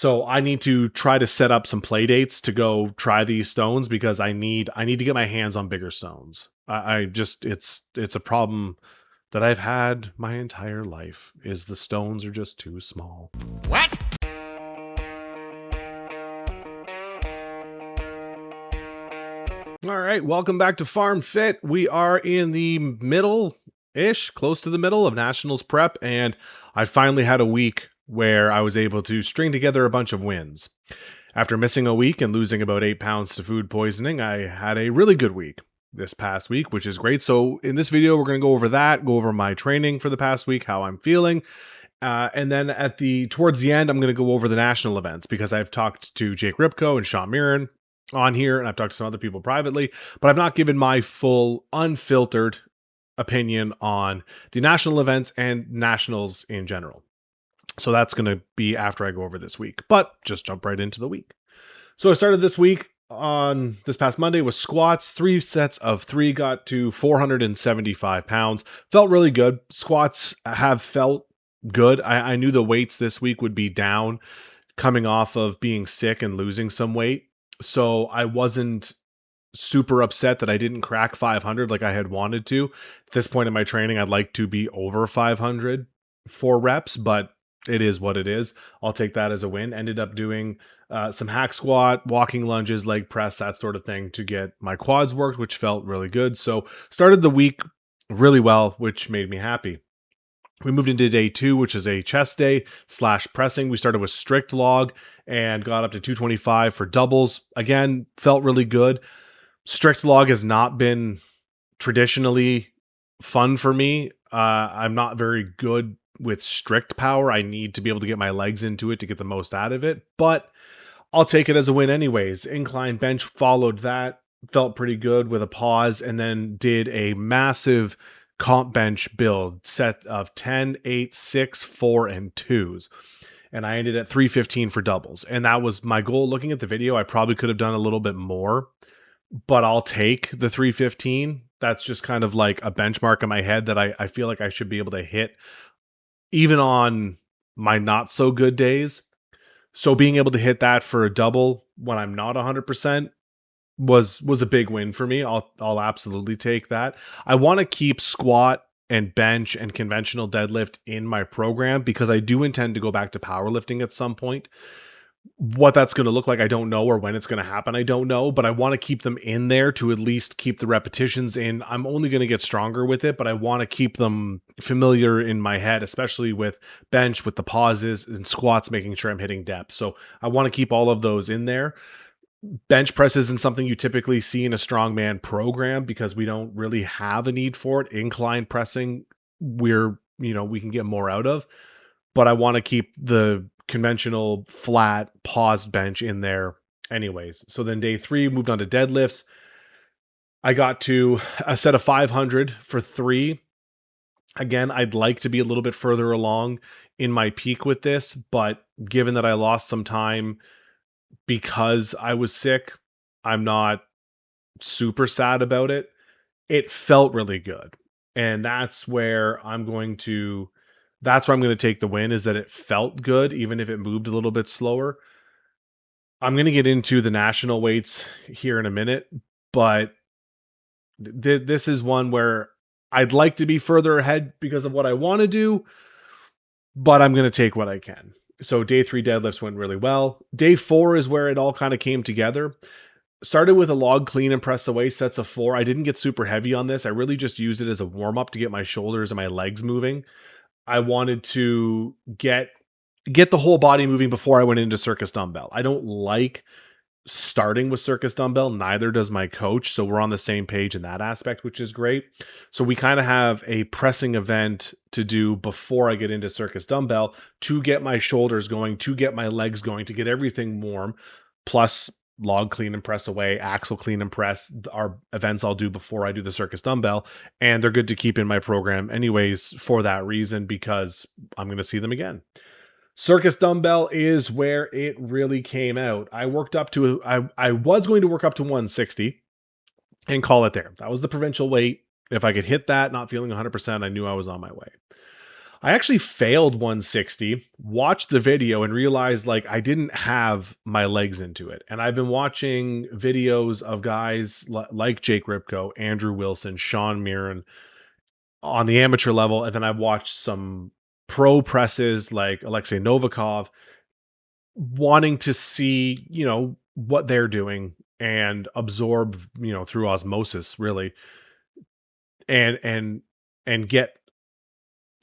So I need to try to set up some play dates to go try these stones because I need to get my hands on bigger stones. I just it's a problem that I've had my entire life is the stones are just too small. What? All right, welcome back to Farm Fit. We are in the middle-ish, close to the middle of Nationals prep, and I finally had a week where I was able to string together a bunch of wins. After missing a week and losing about 8 pounds to food poisoning, I had a really good week this past week, which is great. So in this video, we're going to go over that, go over my training for the past week, how I'm feeling. And then towards the end, I'm going to go over the national events because I've talked to Jake Ripko and Sean Mirren on here, and I've talked to some other people privately, but I've not given my full unfiltered opinion on the national events and nationals in general. So that's going to be after I go over this week, but just jump right into the week. So I started this week on this past Monday with squats, 3 sets of 3, got to 475 pounds. Felt really good. Squats have felt good. I knew the weights this week would be down coming off of being sick and losing some weight. So I wasn't super upset that I didn't crack 500 like I had wanted to. At this point in my training, I'd like to be over 500 for reps, but it is what it is. I'll take that as a win. Ended up doing some hack squat, walking lunges, leg press, that sort of thing to get my quads worked, which felt really good. So started the week really well, which made me happy. We moved into day 2, which is a chest day / pressing. We started with strict log and got up to 225 for doubles. Again, felt really good. Strict log has not been traditionally fun for me. I'm not very good with strict power. I need to be able to get my legs into it to get the most out of it, but I'll take it as a win anyways. Incline bench followed that, felt pretty good with a pause, and then did a massive comp bench build set of 10, 8, 6, 4, and 2s. And I ended at 315 for doubles. And that was my goal. Looking at the video, I probably could have done a little bit more, but I'll take the 315. That's just kind of like a benchmark in my head that I feel like I should be able to hit even on my not so good days. So being able to hit that for a double when I'm not 100% was a big win for me. I'll absolutely take that. I want to keep squat and bench and conventional deadlift in my program because I do intend to go back to powerlifting at some point. What that's going to look like, I don't know, or when it's going to happen, I don't know, but I want to keep them in there to at least keep the repetitions in. I'm only going to get stronger with it, but I want to keep them familiar in my head, especially with bench, with the pauses and squats, making sure I'm hitting depth. So I want to keep all of those in there. Bench press isn't something you typically see in a strongman program because we don't really have a need for it. Incline pressing, we can get more out of, but I want to keep the conventional flat paused bench in there anyways. So then day 3 moved on to deadlifts. I got to a set of 500 for 3. Again, I'd like to be a little bit further along in my peak with this, but given that I lost some time because I was sick, I'm not super sad about it. It felt really good. And that's where I'm going to take the win, is that it felt good, even if it moved a little bit slower. I'm going to get into the national weights here in a minute, but this is one where I'd like to be further ahead because of what I want to do, but I'm going to take what I can. So day 3 deadlifts went really well. Day 4 is where it all kind of came together. Started with a log clean and press away sets of 4. I didn't get super heavy on this. I really just used it as a warm up to get my shoulders and my legs moving. I wanted to get the whole body moving before I went into circus dumbbell. I don't like starting with circus dumbbell, neither does my coach. So we're on the same page in that aspect, which is great. So we kind of have a pressing event to do before I get into circus dumbbell to get my shoulders going, to get my legs going, to get everything warm, plus log clean and press away, axle clean and press are events I'll do before I do the circus dumbbell. And they're good to keep in my program anyways for that reason, because I'm going to see them again. Circus dumbbell is where it really came out. I was going to work up to 160 and call it there. That was the provincial weight. If I could hit that, not feeling 100%, I knew I was on my way. I actually failed 160, watched the video and realized like I didn't have my legs into it. And I've been watching videos of guys like Jake Ripko, Andrew Wilson, Sean Mirren on the amateur level. And then I've watched some pro presses like Alexei Novikov, wanting to see, what they're doing and absorb, through osmosis really, and and get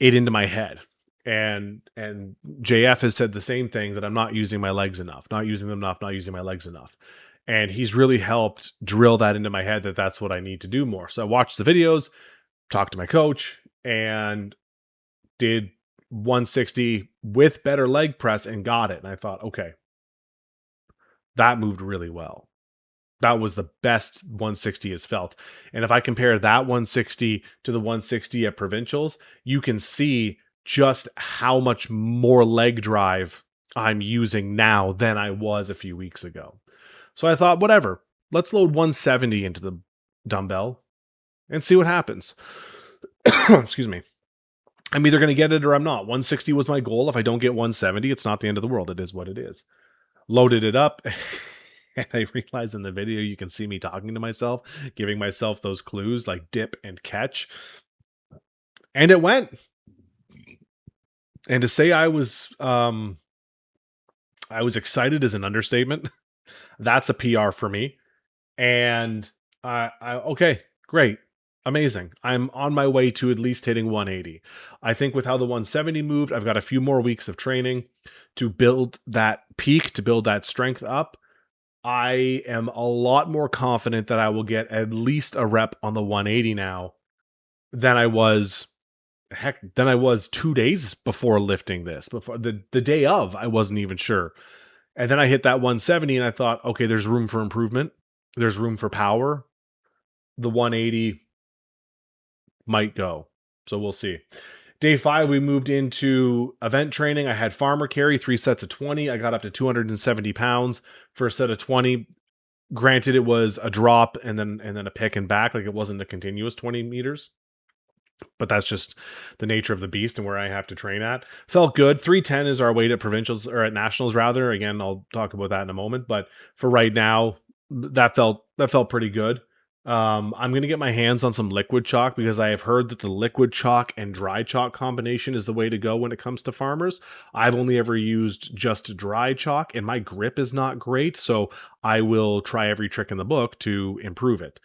it into my head. And JF has said the same thing, that I'm not using my legs enough, not using them enough, not using my legs enough. And he's really helped drill that into my head, that that's what I need to do more. So I watched the videos, talked to my coach, and did 160 with better leg press and got it. And I thought, okay, that moved really well. That was the best 160 has felt. And if I compare that 160 to the 160 at provincials, you can see just how much more leg drive I'm using now than I was a few weeks ago. So I thought, whatever, let's load 170 into the dumbbell and see what happens. Excuse me. I'm either going to get it or I'm not. 160 was my goal. If I don't get 170, it's not the end of the world. It is what it is. Loaded it up. And I realized in the video, you can see me talking to myself, giving myself those clues like dip and catch. And it went. And to say I was excited is an understatement. That's a PR for me. And okay, great. Amazing. I'm on my way to at least hitting 180. I think with how the 170 moved, I've got a few more weeks of training to build that peak, to build that strength up. I am a lot more confident that I will get at least a rep on the 180 now than I was 2 days before lifting this. Before the day of, I wasn't even sure. And then I hit that 170 and I thought, okay, there's room for improvement. There's room for power. The 180 might go. So we'll see. Day 5, we moved into event training. I had farmer carry, 3 sets of 20. I got up to 270 pounds for a set of 20. Granted, it was a drop and then a pick and back. Like, it wasn't a continuous 20 meters. But that's just the nature of the beast and where I have to train at. Felt good. 310 is our weight at provincials, or at nationals rather. Again, I'll talk about that in a moment. But for right now, that felt pretty good. I'm going to get my hands on some liquid chalk, because I have heard that the liquid chalk and dry chalk combination is the way to go when it comes to farmers. I've only ever used just dry chalk, and my grip is not great. So I will try every trick in the book to improve it.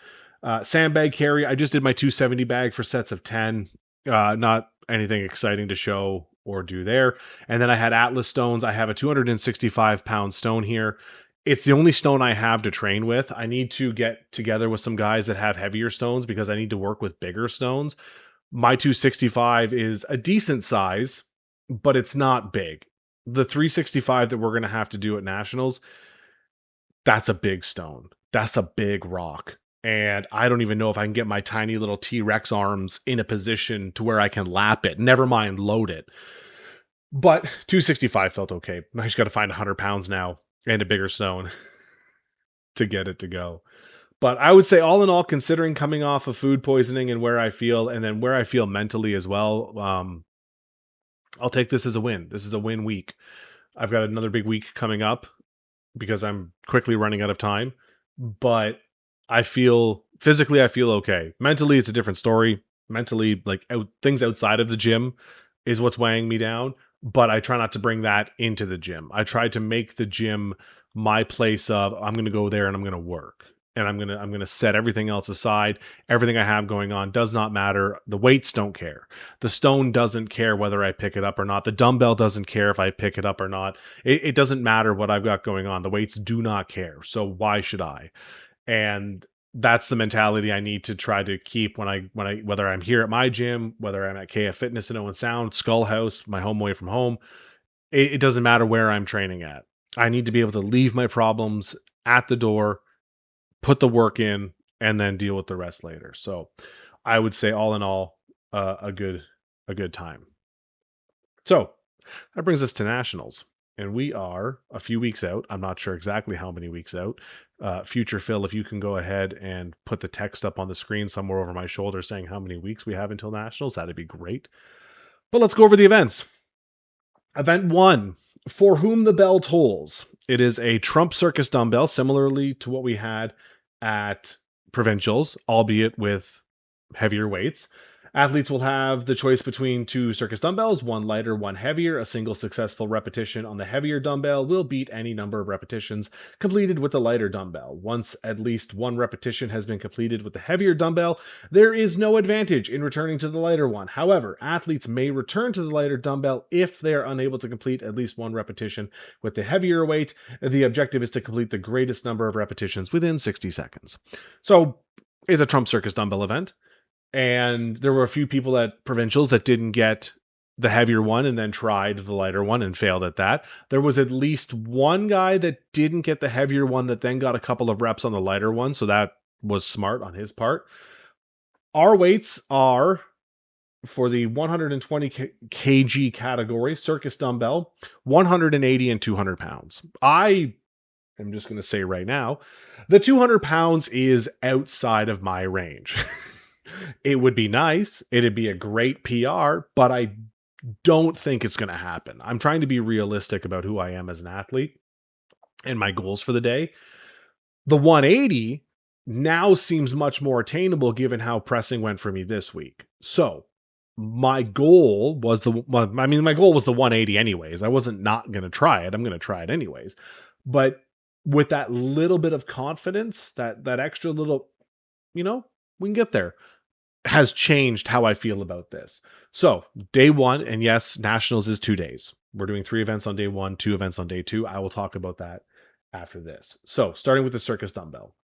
Sandbag carry, I just did my 270 bag for sets of 10. Not anything exciting to show or do there. And then I had Atlas stones. I have a 265 pound stone here. It's the only stone I have to train with. I need to get together with some guys that have heavier stones, because I need to work with bigger stones. My 265 is a decent size, but it's not big. The 365 that we're going to have to do at nationals, that's a big stone. That's a big rock. And I don't even know if I can get my tiny little T-Rex arms in a position to where I can lap it. Never mind load it. But 265 felt okay. I just got to find 100 pounds now and a bigger stone to get it to go. But I would say, all in all, considering coming off of food poisoning and where I feel, and then where I feel mentally as well, I'll take this as a win. This is a win week. I've got another big week coming up because I'm quickly running out of time. But I feel okay. Mentally, it's a different story. Mentally, like things outside of the gym is what's weighing me down. But I try not to bring that into the gym. I try to make the gym my place of, I'm going to go there and I'm going to work. And I'm going to set everything else aside. Everything I have going on does not matter. The weights don't care. The stone doesn't care whether I pick it up or not. The dumbbell doesn't care if I pick it up or not. It doesn't matter what I've got going on. The weights do not care. So why should I? And that's the mentality I need to try to keep when I whether I'm here at my gym, whether I'm at KF Fitness in Owen Sound, Skull House, my home away from home. It doesn't matter where I'm training at. I need to be able to leave my problems at the door, put the work in, and then deal with the rest later. So I would say, all in all, a good time. So that brings us to nationals. And we are a few weeks out. I'm not sure exactly how many weeks out. Future Phil, if you can go ahead and put the text up on the screen somewhere over my shoulder saying how many weeks we have until nationals, that'd be great. But let's go over the events. Event 1, For Whom the Bell Tolls. It is a Trump Circus dumbbell, similarly to what we had at Provincials, albeit with heavier weights. Athletes will have the choice between two circus dumbbells, one lighter, one heavier. A single successful repetition on the heavier dumbbell will beat any number of repetitions completed with the lighter dumbbell. Once at least one repetition has been completed with the heavier dumbbell, there is no advantage in returning to the lighter one. However, athletes may return to the lighter dumbbell if they are unable to complete at least one repetition with the heavier weight. The objective is to complete the greatest number of repetitions within 60 seconds. So, it's a Trump Circus dumbbell event. And there were a few people at Provincials that didn't get the heavier one and then tried the lighter one and failed at that. There was at least one guy that didn't get the heavier one that then got a couple of reps on the lighter one. So that was smart on his part. Our weights are for the 120 kg category, circus dumbbell, 180 and 200 pounds. I'm just going to say right now, the 200 pounds is outside of my range. It would be nice. It'd be a great PR, but I don't think it's going to happen. I'm trying to be realistic about who I am as an athlete and my goals for the day. The 180 now seems much more attainable given how pressing went for me this week. So my goal was my goal was the 180 anyways. I wasn't not going to try it. I'm going to try it anyways. But with that little bit of confidence, that extra little, we can get there, has changed how I feel about this. So day 1, and yes, Nationals is 2 days. We're doing 3 events on day 1, 2 events on day 2. I will talk about that after this. So starting with the circus dumbbell.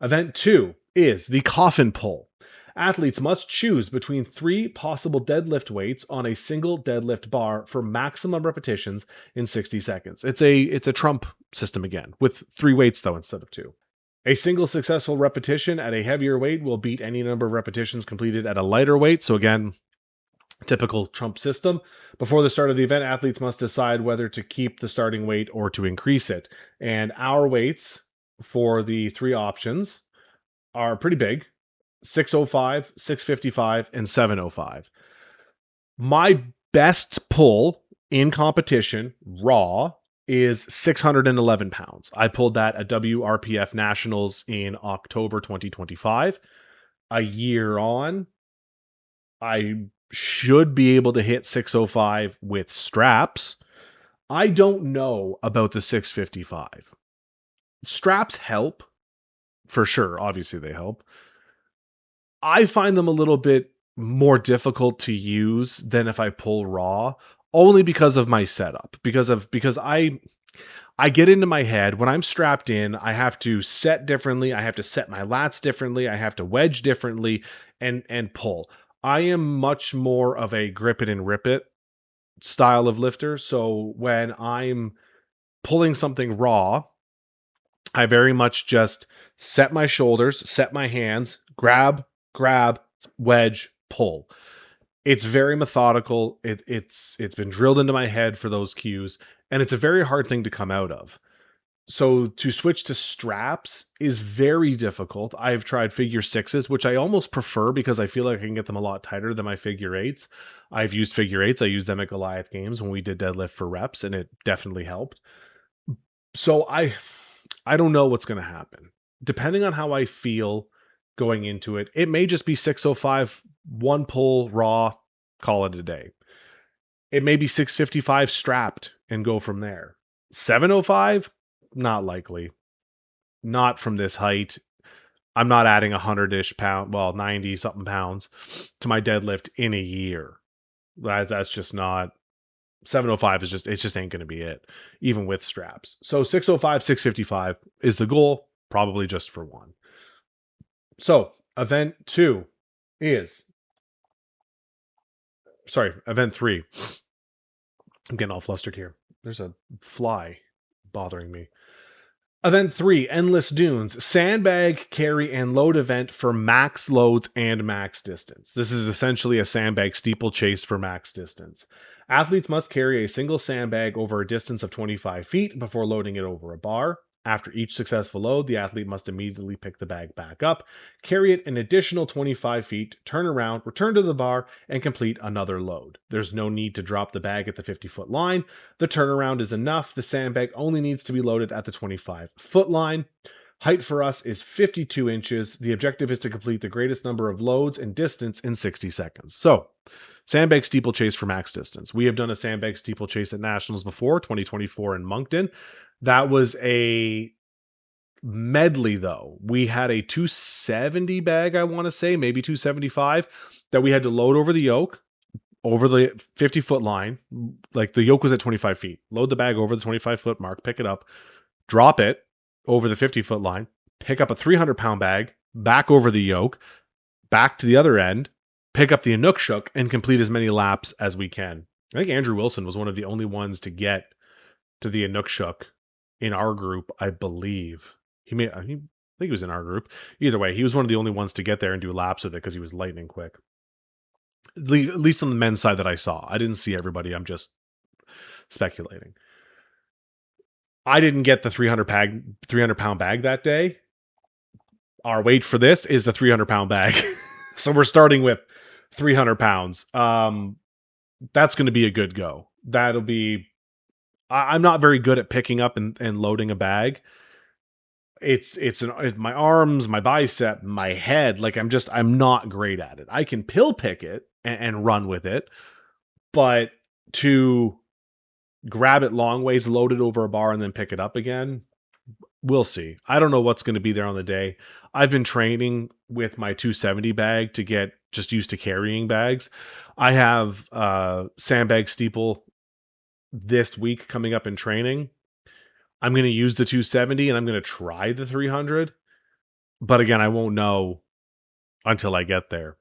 Event 2 is the coffin pull. Athletes must choose between 3 possible deadlift weights on a single deadlift bar for maximum repetitions in 60 seconds. It's a Trump system again, with 3 weights though instead of 2. A single successful repetition at a heavier weight will beat any number of repetitions completed at a lighter weight. So again, typical Trump system. Before the start of the event, athletes must decide whether to keep the starting weight or to increase it. And our weights for the 3 options are pretty big: 605, 655, and 705. My best pull in competition, raw, is 611 pounds. I pulled that at WRPF Nationals in October 2025. A year on, I should be able to hit 605 with straps. I don't know about the 655. Straps help, for sure. Obviously, they help. I find them a little bit more difficult to use than if I pull raw, only because of my setup. Because I get into my head when I'm strapped in, I have to set differently, I have to set my lats differently, I have to wedge differently and pull. I am much more of a grip it and rip it style of lifter. So when I'm pulling something raw, I very much just set my shoulders, set my hands, grab, wedge, pull. It's very methodical. It's been drilled into my head for those cues, and it's a very hard thing to come out of. So to switch to straps is very difficult. I've tried figure 6s, which I almost prefer because I feel like I can get them a lot tighter than my figure 8s. I've used figure 8s. I used them at Goliath Games when we did deadlift for reps, and it definitely helped. So I don't know what's going to happen. Depending on how I feel going into it, it may just be 605, 1 pull raw, call it a day. It may be 655 strapped and go from there. 705, not likely. Not from this height. I'm not adding 100-ish pound, 90 something pounds to my deadlift in a year. That's just not. 705 is it just ain't going to be it, even with straps. So 605, 655 is the goal, probably just for 1. So event 3. I'm getting all flustered here. There's a fly bothering me. Event 3, Endless Dunes, sandbag, carry, and load event for max loads and max distance. This is essentially a sandbag steeplechase for max distance. Athletes must carry a single sandbag over a distance of 25 feet before loading it over a bar. After each successful load, the athlete must immediately pick the bag back up, carry it an additional 25 feet, turn around, return to the bar, and complete another load. There's no need to drop the bag at the 50-foot line. The turnaround is enough. The sandbag only needs to be loaded at the 25-foot line. Height for us is 52 inches. The objective is to complete the greatest number of loads and distance in 60 seconds. So, sandbag steeplechase for max distance. We have done a sandbag steeplechase at Nationals before, 2024 in Moncton. That was a medley, though. We had a 270 bag, I want to say, maybe 275, that we had to load over the yoke, over the 50-foot line. Like the yoke was at 25 feet. Load the bag over the 25-foot mark, pick it up, drop it over the 50-foot line, pick up a 300-pound bag, back over the yoke, back to the other end, pick up the Inukshuk, and complete as many laps as we can. I think Andrew Wilson was one of the only ones to get to the Inukshuk in our group, I believe. I think he was in our group. Either way, he was one of the only ones to get there and do laps with it because he was lightning quick. At least on the men's side that I saw. I didn't see everybody. I'm just speculating. I didn't get the 300-pound bag that day. Our weight for this is the 300-pound bag. So we're starting with 300 pounds. That's going to be a good go. That'll be... I'm not very good at picking up and loading a bag. It's my arms, my bicep, my head. Like I'm not great at it. I can pill pick it and run with it, but to grab it long ways, load it over a bar, and then pick it up again, we'll see. I don't know what's going to be there on the day. I've been training with my 270 bag to get just used to carrying bags. I have sandbag steeple this week coming up in training. I'm going to use the 270 and I'm going to try the 300. But again, I won't know until I get there.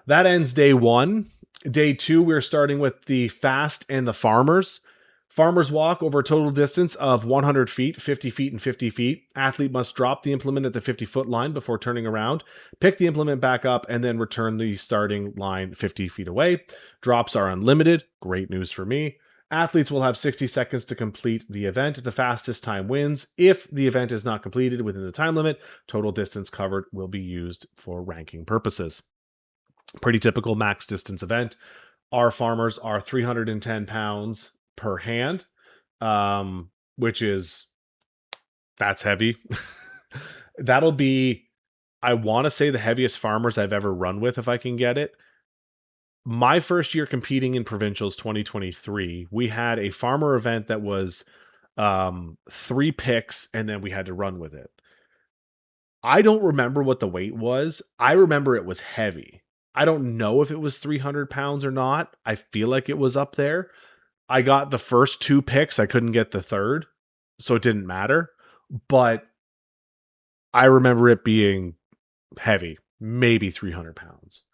That ends day 1. Day 2, we're starting with the fast and the farmers. Farmers walk over a total distance of 100 feet, 50 feet, and 50 feet. Athlete must drop the implement at the 50-foot line before turning around, pick the implement back up, and then return the starting line 50 feet away. Drops are unlimited. Great news for me. Athletes will have 60 seconds to complete the event. The fastest time wins. If the event is not completed within the time limit, total distance covered will be used for ranking purposes. Pretty typical max distance event. Our farmers are 310 pounds per hand, that's heavy. That'll be, I want to say, the heaviest farmers I've ever run with if I can get it. My first year competing in provincials 2023, we had a farmer event that was 3 picks and then we had to run with it. I don't remember what the weight was. I remember it was heavy. I don't know if it was 300 pounds or not. I feel like it was up there. I got the first 2 picks. I couldn't get the third, so it didn't matter. But I remember it being heavy, maybe 300 pounds.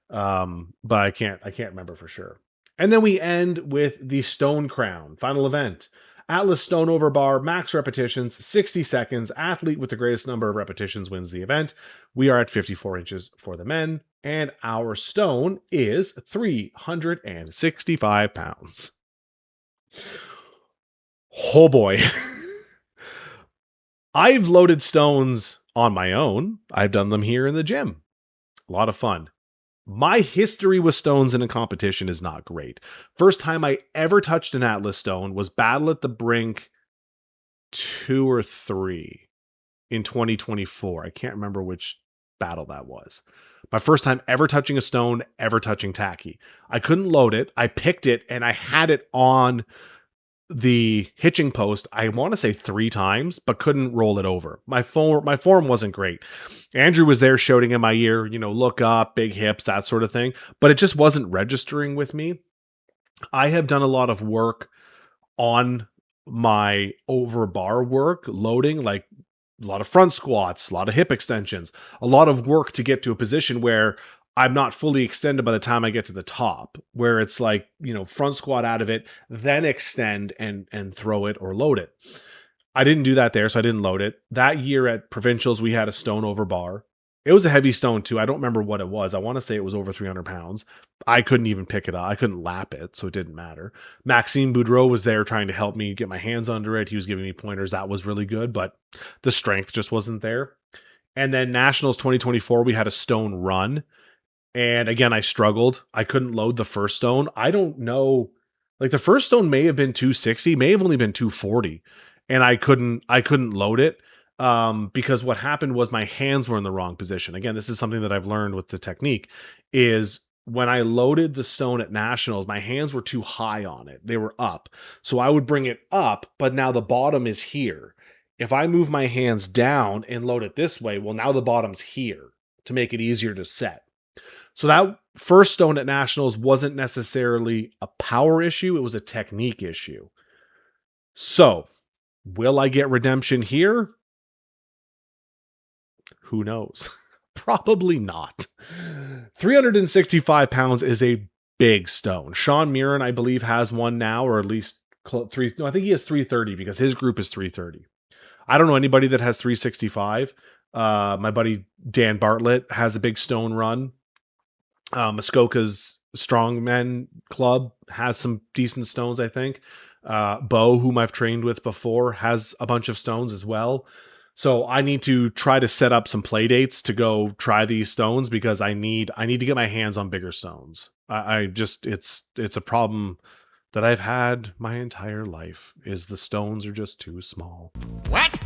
But I can't remember for sure. And then we end with the Stone Crown, final event. Atlas Stone over bar, max repetitions, 60 seconds. Athlete with the greatest number of repetitions wins the event. We are at 54 inches for the men, and our stone is 365 pounds. Oh boy. I've loaded stones on my own. I've done them here in the gym. A lot of fun. My history with stones in a competition is not great. First time I ever touched an Atlas stone was Battle at the Brink 2 or 3 in 2024. I can't remember which battle that was. My first time ever touching a stone, ever touching tacky. I couldn't load it. I picked it and I had it on the hitching post, I want to say 3 times, but couldn't roll it over. My form wasn't great. Andrew was there shouting in my ear, look up, big hips, that sort of thing, but it just wasn't registering with me. I have done a lot of work on my over bar work, loading, like a lot of front squats, a lot of hip extensions, a lot of work to get to a position where I'm not fully extended by the time I get to the top, where it's like, front squat out of it, then extend and throw it or load it. I didn't do that there, so I didn't load it. That year at provincials, we had a stone over bar. It was a heavy stone too. I don't remember what it was. I want to say it was over 300 pounds. I couldn't even pick it up. I couldn't lap it, so it didn't matter. Maxime Boudreau was there trying to help me get my hands under it. He was giving me pointers. That was really good, but the strength just wasn't there. And then Nationals 2024, we had a stone run. And again, I struggled. I couldn't load the first stone. I don't know. Like the first stone may have been 260, may have only been 240. And I couldn't load it because what happened was my hands were in the wrong position. Again, this is something that I've learned with the technique is when I loaded the stone at Nationals, my hands were too high on it. They were up. So I would bring it up, but now the bottom is here. If I move my hands down and load it this way, well, now the bottom's here to make it easier to set. So that first stone at Nationals wasn't necessarily a power issue. It was a technique issue. So will I get redemption here? Who knows? Probably not. 365 pounds is a big stone. Sean Mirren, I believe, has one now, or at least three. No, I think he has 330 because his group is 330. I don't know anybody that has 365. My buddy Dan Bartlett has a big stone run. Muskoka's Strongmen Club has some decent stones, I think. Bo, whom I've trained with before, has a bunch of stones as well. So I need to try to set up some play dates to go try these stones because I need to get my hands on bigger stones. I just it's a problem that I've had my entire life is the stones are just too small. What?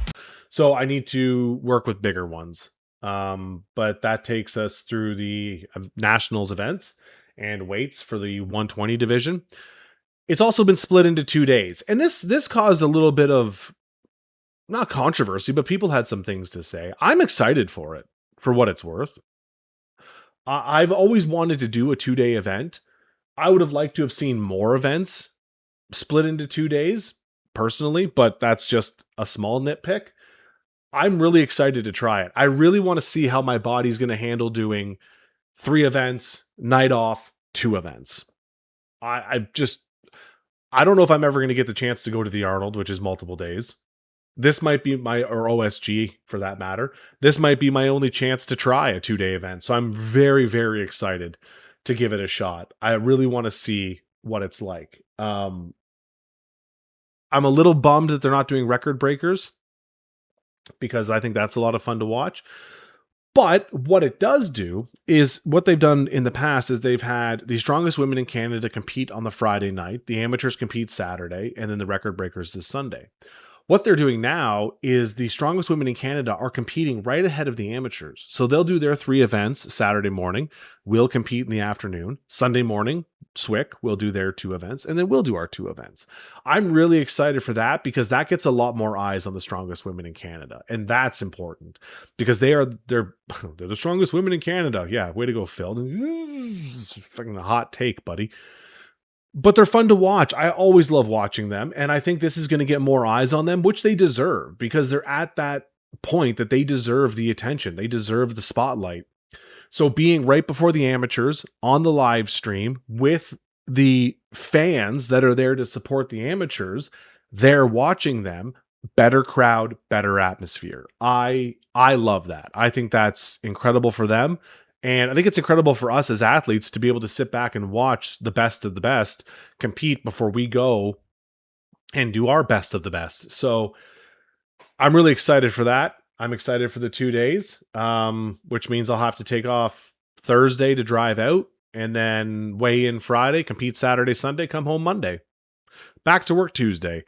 So I need to work with bigger ones. But that takes us through the Nationals events and weights for the 120 division. It's also been split into 2 days. And this caused a little bit of not controversy, but people had some things to say. I'm excited for it, for what it's worth. I've always wanted to do a 2-day event. I would have liked to have seen more events split into 2 days, personally, but that's just a small nitpick. I'm really excited to try it. I really want to see how my body's going to handle doing 3 events, night off, 2 events. I don't know if I'm ever going to get the chance to go to the Arnold, which is multiple days. This might be or OSG for that matter. This might be my only chance to try a 2-day event. So I'm very, very excited to give it a shot. I really want to see what it's like. I'm a little bummed that they're not doing record breakers because I think that's a lot of fun to watch. But what it does do is what they've done in the past is they've had the strongest women in Canada compete on the Friday night. The amateurs compete Saturday, and then the record breakers this Sunday. What they're doing now is the strongest women in Canada are competing right ahead of the amateurs. So they'll do their 3 events Saturday morning. We'll compete in the afternoon. Sunday morning, Swick will do their 2 events, and then we'll do our 2 events. I'm really excited for that because that gets a lot more eyes on the strongest women in Canada. And that's important because they're the strongest women in Canada. Yeah, way to go, Phil. Fucking a hot take, buddy. But they're fun to watch. I always love watching them. And I think this is going to get more eyes on them, which they deserve because they're at that point that they deserve the attention. They deserve the spotlight. So being right before the amateurs on the live stream with the fans that are there to support the amateurs, they're watching them. Better crowd, better atmosphere. I love that. I think that's incredible for them. And I think it's incredible for us as athletes to be able to sit back and watch the best of the best compete before we go and do our best of the best. So I'm really excited for that. I'm excited for the 2 days, which means I'll have to take off Thursday to drive out and then weigh in Friday, compete Saturday, Sunday, come home Monday, back to work Tuesday.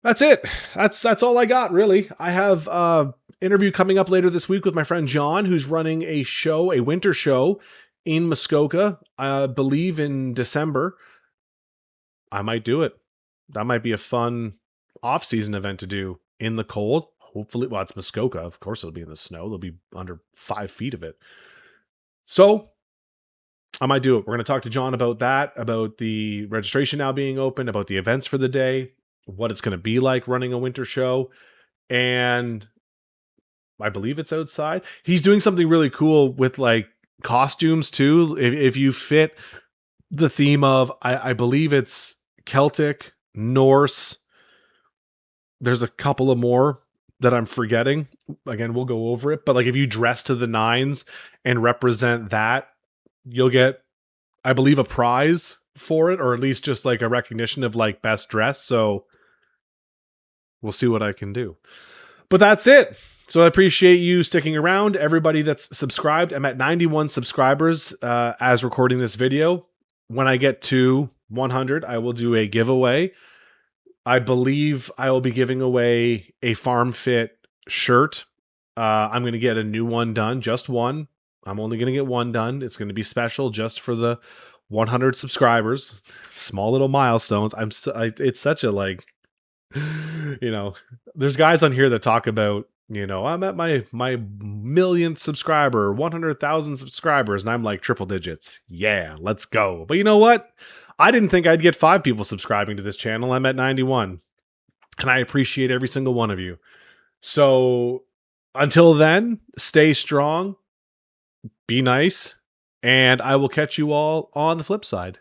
That's it. That's all I got, really. I have interview coming up later this week with my friend John, who's running a winter show in Muskoka, I believe in December. I might do it. That might be a fun off-season event to do in the cold. Hopefully, well, it's Muskoka. Of course, it'll be in the snow. There'll be under 5 feet of it. So I might do it. We're going to talk to John about that, about the registration now being open, about the events for the day, what it's going to be like running a winter show. And I believe it's outside. He's doing something really cool with like costumes too. If you fit the theme of, I believe it's Celtic, Norse. There's a couple of more. that I'm forgetting. Again, we'll go over it, but like if you dress to the nines and represent that, you'll get, I believe, a prize for it, or at least just like a recognition of like best dress. So we'll see what I can do. But that's it. So I appreciate you sticking around. Everybody that's subscribed, I'm at 91 subscribers as recording this video. When I get to 100, I will do a giveaway. I believe I will be giving away a Farm Fit shirt. I'm going to get a new one done, just one. I'm only going to get one done. It's going to be special just for the 100 subscribers. Small little milestones. It's such a like, there's guys on here that talk about, I'm at my millionth subscriber, 100,000 subscribers, and I'm like triple digits. Yeah, let's go. But you know what? I didn't think I'd get 5 people subscribing to this channel. I'm at 91, and I appreciate every single one of you. So until then, stay strong, be nice, and I will catch you all on the flip side.